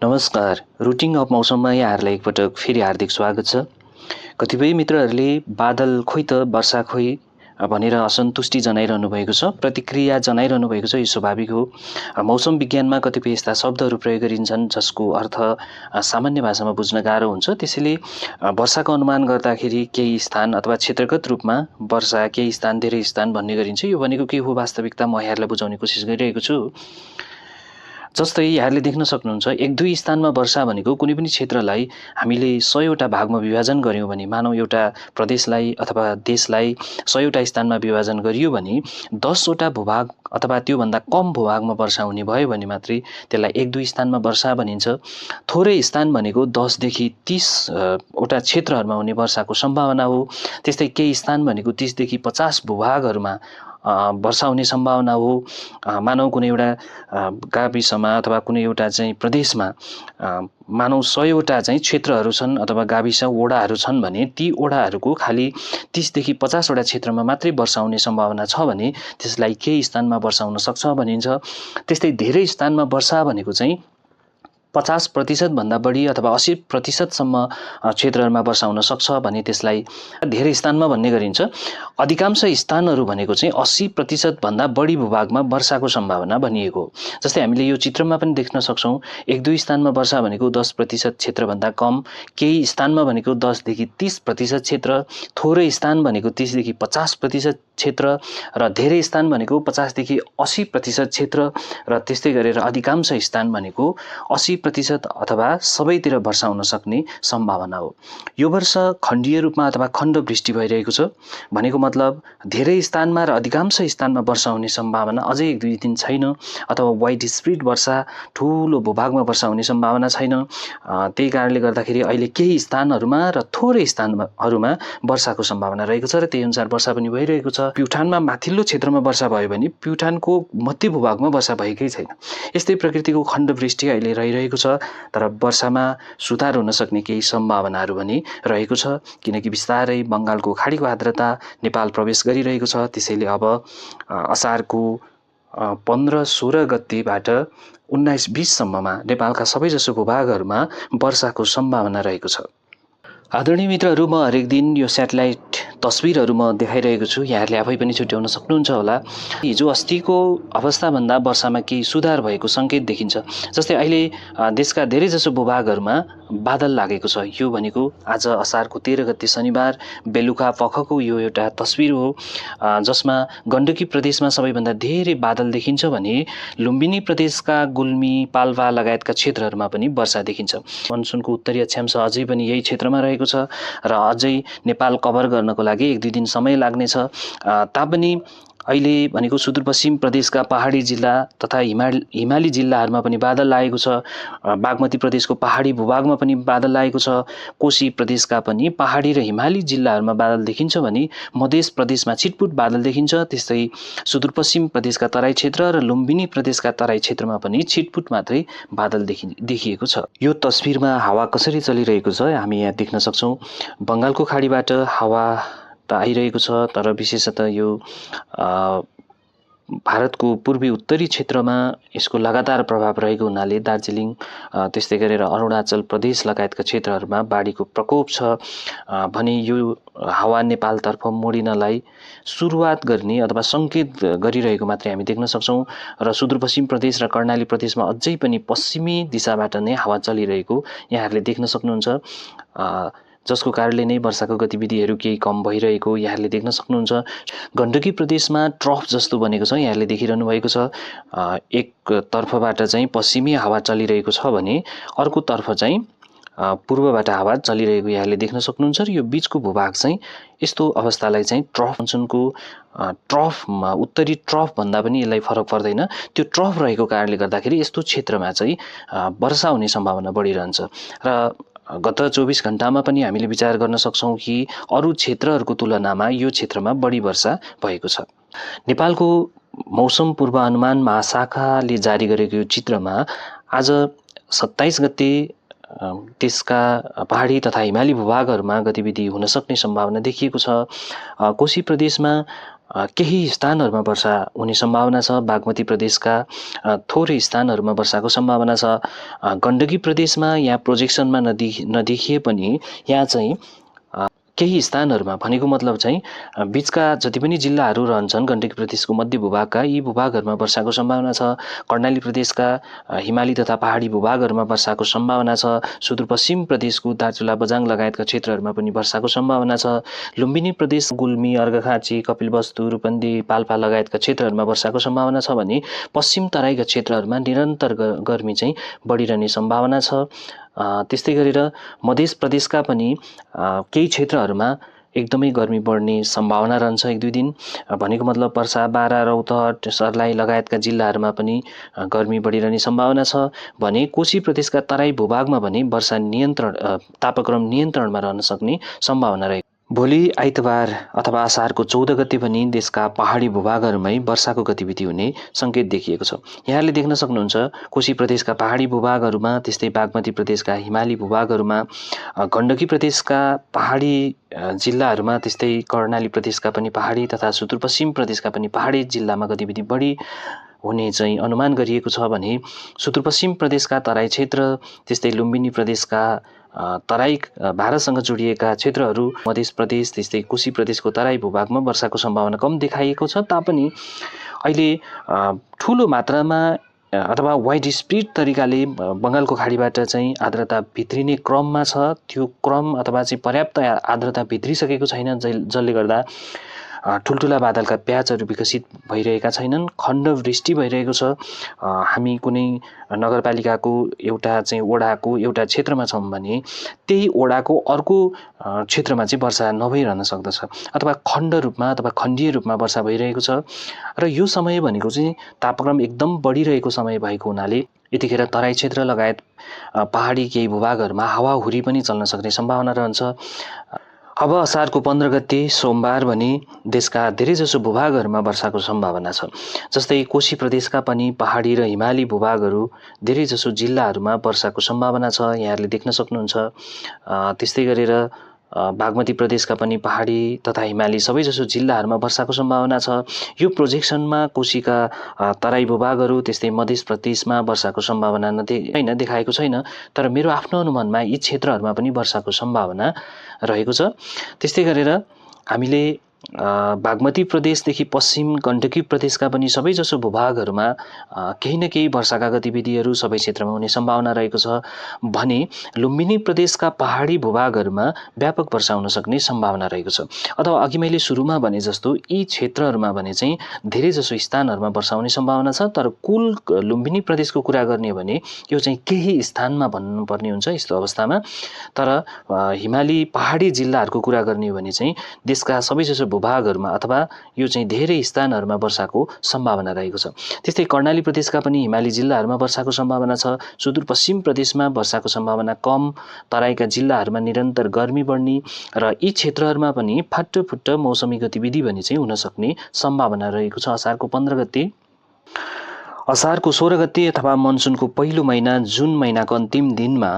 नमस्कार। Routine of मौसममा यहाँहरूलाई एकपटक फेरि हार्दिक स्वागत छ। कतिपय मित्रहरूले बादल खोइ त वर्षा खोइ भनेर असन्तुष्टि जनाइरहनु भएको छ, प्रतिक्रिया जनाइरहनु भएको छ। यो स्वाभाविक हो। मौसम विज्ञानमा कतिपय यस्ता शब्दहरू प्रयोग गरिन्छन् जसको अर्थ सामान्य भाषामा बुझ्न गाह्रो हुन्छ। त्यसैले वर्षाको अनुमान गर्दाखेरि केही स्थान अथवा क्षेत्रगत रूपमा वर्षा, केही स्थान, धेरै स्थान भन्ने गरिन्छ। यो भनेको के हो वास्तविकता म यहाँहरूलाई बुझाउने कोसिस गरिरहेको छु। जस्तै यहाँहरूले देख्न सक्नुहुन्छ, एक दुई स्थानमा वर्षा भनेको कुनै पनि क्षेत्रलाई हामीले 100वटा भागमा विभाजन गर्यौँ भने, मानौ एउटा प्रदेशलाई अथवा देशलाई 100वटा स्थानमा विभाजन गरियो भने 10वटा भूभाग अथवा त्योभन्दा कम भूभागमा वर्षा हुने भयो भने मात्रै त्यसलाई एक दुई स्थानमा वर्षा भनिन्छ। थोरै स्थान भनेको 10 देखि 30 वटा क्षेत्रहरूमा हुने वर्षाको सम्भावना हो। त्यस्तै केही स्थान भनेको 30 देखि 50 भूभागहरूमा वर्षा हुने सम्भावना हो। मानौ कुनै एउटा गाविसमा अथवा कुनै एउटा चाहिँ प्रदेशमा मानौ 100वटा चाहिँ क्षेत्रहरू छन् अथवा गाविस वडाहरू छन् भने ती वडाहरूको खालि 30 देखि 50वटा क्षेत्रमा मात्रै वर्षा हुने सम्भावना छ भने त्यसलाई केही स्थानमा वर्षा हुन सक्छ भनिन्छ। त्यस्तै धेरै स्थानमा वर्षा भनेको चाहिँ 50% भन्दा बढी अथवा 80%सम्म क्षेत्रहरूमा वर्षा हुन सक्छ भने त्यसलाई धेरै स्थानमा भन्ने गरिन्छ। अधिकांश स्थानहरू भनेको चाहिँ 80% भन्दा बढी भूभागमा वर्षाको सम्भावना भनिएको हो। जस्तै हामीले यो चित्रमा पनि देख्न सक्छौँ, एक दुई स्थानमा वर्षा भनेको 10% क्षेत्रभन्दा कम, केही स्थानमा भनेको 10 देखि 30% क्षेत्र, थोरै स्थान भनेको 30 देखि 50% क्षेत्र र धेरै स्थान भनेको 50 देखि 80% क्षेत्र र त्यस्तै गरेर अधिकांश स्थान भनेको 80% अथवा सबैतिर वर्षा हुन सक्ने सम्भावना हो। यो वर्ष खण्डीय रूपमा अथवा खण्ड वृष्टि भइरहेको छ भनेको मतलब धेरै स्थानमा र अधिकांश स्थानमा वर्षा हुने सम्भावना अझै एक दुई दिन छैन, अथवा वाइड स्प्रेड वर्षा, ठुलो भूभागमा वर्षा हुने सम्भावना छैन। त्यही कारणले गर्दाखेरि अहिले केही स्थानहरूमा र थोरै स्थानहरूमा वर्षाको सम्भावना रहेको छ र त्यही अनुसार वर्षा पनि भइरहेको छ। प्युठानमा माथिल्लो क्षेत्रमा वर्षा भयो भने प्युठानको मध्य भूभागमा वर्षा भएकै छैन। यस्तै प्रकृतिको खण्ड वृष्टि अहिले रहिरहेको छ, तर वर्षामा सुधार हुन सक्ने केही सम्भावनाहरू पनि रहेको छ, किनकि बिस्तारै बङ्गालको खाडीको आर्द्रता नेपाल प्रवेश गरिरहेको छ। त्यसैले अब असारको 15-16 गतेबाट 19-20सम्ममा नेपालका सबैजसो भूभागहरूमा वर्षाको सम्भावना रहेको छ। आदरणीय मित्रहरू, म हरेक दिन यो स्याटेलाइट तस्बिरहरू म देखाइरहेको छु, यहाँहरूले आफै पनि छुट्याउन सक्नुहुन्छ होला। हिजो अस्तिको अवस्थाभन्दा वर्षामा केही सुधार भएको सङ्केत देखिन्छ। जस्तै अहिले देशका धेरैजसो भूभागहरूमा बादल लागेको छ। यो भनेको आज असारको 13 गते शनिबार बेलुका पखको यो एउटा तस्बिर हो, जसमा गण्डकी प्रदेशमा सबैभन्दा धेरै बादल देखिन्छ भने लुम्बिनी प्रदेशका गुल्मी, पाल्पा लगायतका क्षेत्रहरूमा पनि वर्षा देखिन्छ। मनसुनको उत्तरी अक्षांश अझै पनि यही क्षेत्रमा रहेको छ र अझै नेपाल कभर गर्नको लागि एक दुई दिन समय लाग्नेछ। तापनि अहिले भनेको सुदूरपश्चिम प्रदेशका पहाडी जिल्ला तथा हिमाली जिल्लाहरूमा पनि बादल लागेको छ। बागमती प्रदेशको पहाडी भूभागमा पनि बादल लागेको छ। कोशी प्रदेशका पनि पहाडी र हिमाली जिल्लाहरूमा बादल देखिन्छ भने मध्य प्रदेशमा छिटपुट बादल देखिन्छ। त्यस्तै सुदूरपश्चिम प्रदेशका तराई क्षेत्र र लुम्बिनी प्रदेशका तराई क्षेत्रमा पनि छिटपुट मात्रै बादल देखिएको छ। यो तस्बिरमा हावा कसरी चलिरहेको छ हामी यहाँ देख्न सक्छौँ। बङ्गालको खाडीबाट हावा त आइरहेको छ, तर विशेषतः यो भारतको पूर्वी उत्तरी क्षेत्रमा यसको लगातार प्रभाव रहेको हुनाले दार्जिलिङ, त्यस्तै गरेर अरुणाचल प्रदेश लगायतका क्षेत्रहरूमा बाढीको प्रकोप छ भने यो हावा नेपालतर्फ मोडिनलाई सुरुवात गर्ने अथवा सङ्केत गरिरहेको मात्रै हामी देख्न सक्छौँ। र सुदूरपश्चिम प्रदेश र कर्णाली प्रदेशमा अझै पनि पश्चिमी दिशाबाट नै हावा चलिरहेको यहाँहरूले देख्न सक्नुहुन्छ, जसको कारणले नै वर्षाको गतिविधिहरू केही कम भइरहेको यहाँहरूले देख्न सक्नुहुन्छ। गण्डकी प्रदेशमा ट्रफ जस्तो बनेको छ, यहाँहरूले देखिरहनु भएको छ। एक तर्फबाट चाहिँ पश्चिमी हावा चलिरहेको छ भने अर्कोतर्फ चाहिँ पूर्वबाट हावा चलिरहेको यहाँहरूले देख्न सक्नुहुन्छ। र यो बिचको भूभाग चाहिँ यस्तो अवस्थालाई चाहिँ ट्रफ, मनसुनको ट्रफमा उत्तरी ट्रफ भन्दा पनि यसलाई फरक पर्दैन। त्यो ट्रफ रहेको कारणले गर्दाखेरि यस्तो क्षेत्रमा चाहिँ वर्षा हुने सम्भावना बढिरहन्छ। र गत 24 घण्टामा पनि हामीले विचार गर्न सक्छौँ कि अरू क्षेत्रहरूको तुलनामा यो क्षेत्रमा बढी वर्षा भएको छ। नेपालको मौसम पूर्वानुमान महाशाखाले जारी गरेको यो चित्रमा आज 27 गते त्यसका पहाडी तथा हिमाली भूभागहरूमा गतिविधि हुन सक्ने सम्भावना देखिएको छ। कोशी प्रदेशमा केही स्थानहरूमा वर्षा हुने सम्भावना छ। बागमती प्रदेशका थोरै स्थानहरूमा वर्षाको सम्भावना छ। गण्डकी प्रदेशमा यहाँ प्रोजेक्सनमा नदेखिए पनि यहाँ चाहिँ केही स्थानहरूमा भनेको मतलब चाहिँ बीचका जति पनि जिल्लाहरू रहन्छन् गण्डकी प्रदेशको मध्य भूभागका, यी भूभागहरूमा वर्षाको सम्भावना छ। कर्णाली प्रदेशका हिमाली तथा पहाडी भूभागहरूमा वर्षाको सम्भावना छ। सुदूरपश्चिम प्रदेशको दार्चुला बझाङ लगायतका क्षेत्रहरूमा पनि वर्षाको सम्भावना छ। लुम्बिनी प्रदेश गुल्मी, अर्घाखाँची, कपिलवस्तु, रूपन्दी, पाल्पा लगायतका क्षेत्रहरूमा वर्षाको सम्भावना छ भने पश्चिम तराईका क्षेत्रहरूमा निरन्तर गर्मी चाहिँ बढिरहने सम्भावना छ। त्यस्तै गरेर मध्य प्रदेशका पनि केही क्षेत्रहरूमा एकदमै गर्मी बढ्ने सम्भावना रहन्छ 1-2 दिन। भनेको मतलब पर्सा, बारा, रौतहट, सर्लाही लगायतका जिल्लाहरूमा पनि गर्मी बढिरहने सम्भावना छ भने कोशी प्रदेशका तराई भूभागमा भने वर्षा तापक्रम नियन्त्रणमा रहन सक्ने सम्भावना रहेको। भोलि आइतबार अथवा असारको 14 गते पनि देशका पहाडी भूभागहरूमै वर्षाको गतिविधि हुने सङ्केत देखिएको छ। यहाँले देख्न सक्नुहुन्छ कोशी प्रदेशका पहाडी भूभागहरूमा, त्यस्तै बागमती प्रदेशका हिमाली भूभागहरूमा, गण्डकी प्रदेशका पहाडी जिल्लाहरूमा, त्यस्तै कर्णाली प्रदेशका पनि पहाडी तथा सुदूरपश्चिम प्रदेशका पनि पहाडी जिल्लामा गतिविधि बढी हुने चाहिँ अनुमान गरिएको छ भने सुदूरपश्चिम प्रदेशका तराई क्षेत्र, त्यस्तै लुम्बिनी प्रदेशका तराई भारतसँग जोडिएका क्षेत्रहरू, मध्य प्रदेश, त्यस्तै कोशी प्रदेशको तराई भूभागमा वर्षाको सम्भावना कम देखाइएको छ तापनि अहिले ठुलो मात्रामा अथवा वाइड स्प्रेड तरिकाले बङ्गालको खाडीबाट चाहिँ आर्द्रता भित्रिने क्रममा छ। त्यो क्रम अथवा चाहिँ पर्याप्त आर्द्रता भित्रिसकेको छैन, जसले गर्दा ठुल्ठुला बादलका प्याचहरू विकसित भइरहेका छैनन्। खण्ड वृष्टि भइरहेको छ। हामी कुनै नगरपालिकाको एउटा चाहिँ वडाको एउटा क्षेत्रमा छौँ भने त्यही वडाको अर्को क्षेत्रमा चाहिँ वर्षा नभइरहन सक्दछ अथवा खण्ड रूपमा अथवा खण्डीय रूपमा वर्षा भइरहेको छ। र यो समय भनेको चाहिँ तापक्रम एकदम बढिरहेको समय भएको हुनाले यतिखेर तराई क्षेत्र लगायत पहाडी केही भूभागहरूमा हावाहुरी पनि चल्न सक्ने सम्भावना रहन्छ। अब असारको 15 गते सोमबार भने देशका धेरैजसो भूभागहरूमा वर्षाको सम्भावना छ। जस्तै कोशी प्रदेशका पनि पहाडी र हिमाली भूभागहरू धेरैजसो जिल्लाहरूमा वर्षाको सम्भावना छ, यहाँहरूले देख्न सक्नुहुन्छ। त्यस्तै गरेर बागमती प्रदेशका पनि पहाडी तथा हिमाली सबैजसो जिल्लाहरूमा वर्षाको सम्भावना छ। यो प्रोजेक्सनमा कोशीका तराई भूभागहरू त्यस्तै मध्य प्रदेशमा वर्षाको सम्भावना देखाएको छैन, तर मेरो आफ्नो अनुमानमा यी क्षेत्रहरूमा पनि वर्षाको सम्भावना रहेको छ। त्यस्तै गरेर हामीले बागमती प्रदेशदेखि पश्चिम गण्डकी प्रदेशका पनि सबैजसो भूभागहरूमा केही न केही वर्षाका गतिविधिहरू सबै क्षेत्रमा हुने सम्भावना रहेको छ भने लुम्बिनी प्रदेशका पहाडी भूभागहरूमा व्यापक वर्षा हुन सक्ने सम्भावना रहेको छ। अथवा अघि मैले सुरुमा भने जस्तो यी क्षेत्रहरूमा भने चाहिँ धेरैजसो स्थानहरूमा वर्षा हुने सम्भावना छ, तर कुल लुम्बिनी प्रदेशको कुरा गर्ने हो भने यो चाहिँ केही स्थानमा भन्नुपर्ने हुन्छ यस्तो अवस्थामा। तर हिमाली पहाडी जिल्लाहरूको कुरा गर्ने हो भने चाहिँ देशका सबैजसो भूभागहरूमा अथवा यो चाहिँ धेरै स्थानहरूमा वर्षाको सम्भावना रहेको छ। त्यस्तै कर्णाली प्रदेशका पनि हिमाली जिल्लाहरूमा वर्षाको सम्भावना छ। सुदूरपश्चिम प्रदेशमा वर्षाको सम्भावना कम, तराईका जिल्लाहरूमा निरन्तर गर्मी बढ्ने र यी क्षेत्रहरूमा पनि फाटोफुट्ट मौसमी गतिविधि भने चाहिँ हुन सक्ने सम्भावना रहेको छ। असारको 15 गते, असारको 16 गते अथवा मनसुनको पहिलो महिना जुन महिनाको अन्तिम दिनमा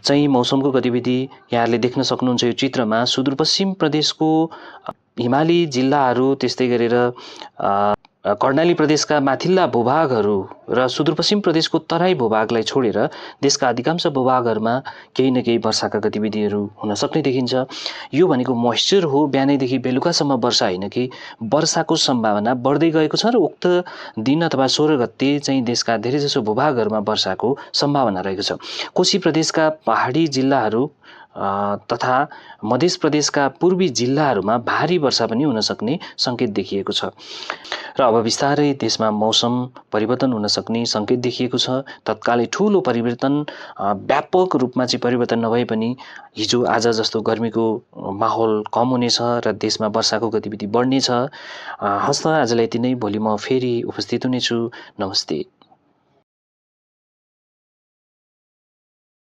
चाहिँ मौसमको गतिविधि यहाँहरूले देख्न सक्नुहुन्छ। यो चित्रमा सुदूरपश्चिम प्रदेशको हिमाली जिल्लाहरू त्यस्तै गरेर कर्णाली प्रदेशका माथिल्ला भूभागहरू र सुदूरपश्चिम प्रदेशको तराई भूभागलाई छोडेर देशका अधिकांश भूभागहरूमा केही न केही वर्षाका गतिविधिहरू हुन सक्ने देखिन्छ। यो भनेको मोइस्चर हो, बिहानैदेखि बेलुकासम्म वर्षा होइन कि वर्षाको सम्भावना बढ्दै गएको छ र उक्त दिन अथवा 16 गते चाहिँ देशका धेरैजसो भूभागहरूमा वर्षाको सम्भावना रहेको छ। कोशी प्रदेशका पहाडी जिल्लाहरू तथा मध्य प्रदेशका पूर्वी जिल्लाहरूमा भारी वर्षा पनि हुन सक्ने सङ्केत देखिएको छ र अब बिस्तारै देशमा मौसम परिवर्तन हुन सक्ने सङ्केत देखिएको छ। तत्कालै ठुलो परिवर्तन व्यापक रूपमा चाहिँ परिवर्तन नभए पनि हिजो आज जस्तो गर्मीको माहौल कम हुनेछ र देशमा वर्षाको गतिविधि बढ्नेछ। हस्त आजलाई यति नै, भोलि म फेरि उपस्थित हुनेछु। नमस्ते।